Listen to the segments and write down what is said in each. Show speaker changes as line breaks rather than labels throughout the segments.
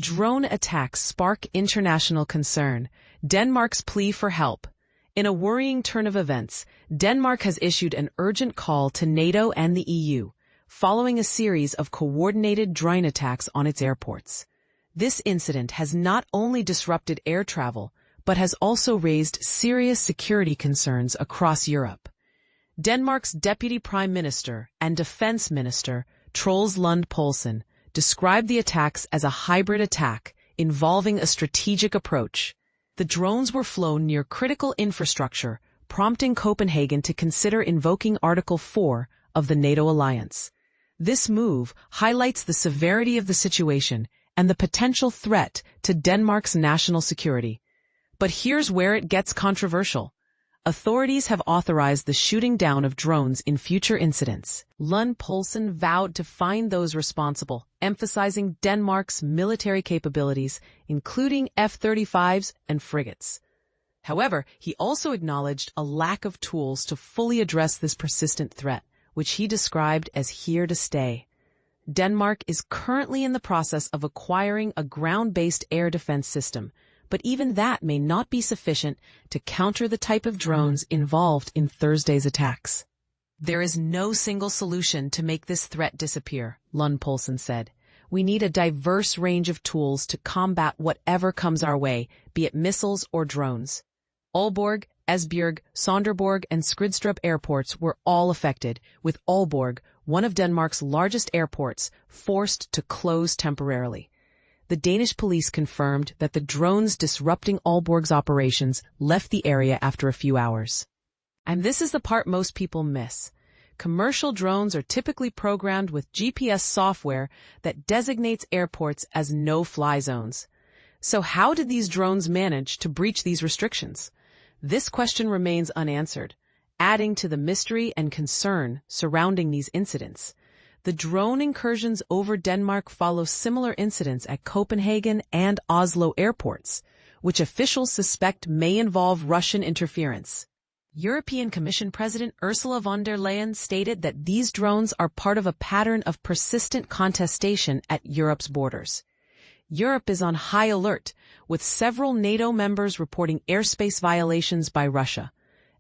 Drone attacks spark international concern. Denmark's plea for help. In a worrying turn of events, Denmark has issued an urgent call to NATO and the EU, following a series of coordinated drone attacks on its airports. This incident has not only disrupted air travel, but has also raised serious security concerns across Europe. Denmark's Deputy Prime Minister and Defense Minister, Troels Lund Poulsen, described the attacks as a hybrid attack involving a strategic approach. The drones were flown near critical infrastructure, prompting Copenhagen to consider invoking Article 4 of the NATO alliance. This move highlights the severity of the situation and the potential threat to Denmark's national security. But here's where it gets controversial. Authorities have authorized the shooting down of drones in future incidents. Lund Poulsen vowed to find those responsible, emphasizing Denmark's military capabilities, including F-35s and frigates. However, he also acknowledged a lack of tools to fully address this persistent threat, which he described as here to stay. Denmark is currently in the process of acquiring a ground-based air defense system, but even that may not be sufficient to counter the type of drones involved in Thursday's attacks. There is no single solution to make this threat disappear, Lund Poulsen said. We need a diverse range of tools to combat whatever comes our way, be it missiles or drones. Aalborg, Esbjerg, Sonderborg, and Skridstrup airports were all affected, with Aalborg, one of Denmark's largest airports, forced to close temporarily. The Danish police confirmed that the drones disrupting Aalborg's operations left the area after a few hours. And this is the part most people miss. Commercial drones are typically programmed with GPS software that designates airports as no-fly zones. So how did these drones manage to breach these restrictions? This question remains unanswered, adding to the mystery and concern surrounding these incidents. The drone incursions over Denmark follow similar incidents at Copenhagen and Oslo airports, which officials suspect may involve Russian interference. European Commission President Ursula von der Leyen stated that these drones are part of a pattern of persistent contestation at Europe's borders. Europe is on high alert, with several NATO members reporting airspace violations by Russia.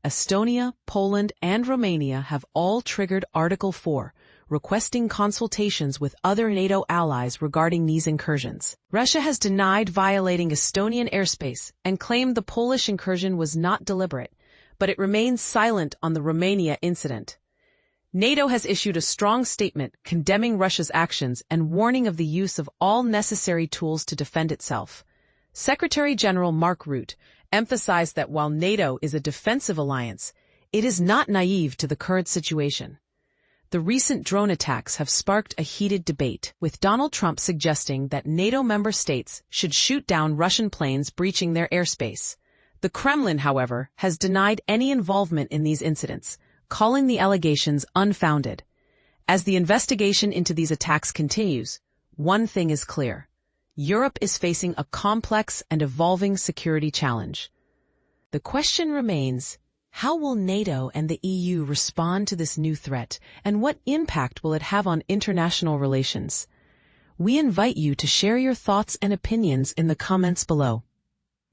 Estonia, Poland, and Romania have all triggered Article 4, requesting consultations with other NATO allies regarding these incursions. Russia has denied violating Estonian airspace and claimed the Polish incursion was not deliberate, but it remains silent on the Romania incident. NATO has issued a strong statement condemning Russia's actions and warning of the use of all necessary tools to defend itself. Secretary General Mark Rutte emphasized that while NATO is a defensive alliance, it is not naive to the current situation. The recent drone attacks have sparked a heated debate, with Donald Trump suggesting that NATO member states should shoot down Russian planes breaching their airspace. The Kremlin, however, has denied any involvement in these incidents, calling the allegations unfounded. As the investigation into these attacks continues, one thing is clear. Europe is facing a complex and evolving security challenge. The question remains, how will NATO and the EU respond to this new threat, and what impact will it have on international relations? We invite you to share your thoughts and opinions in the comments below.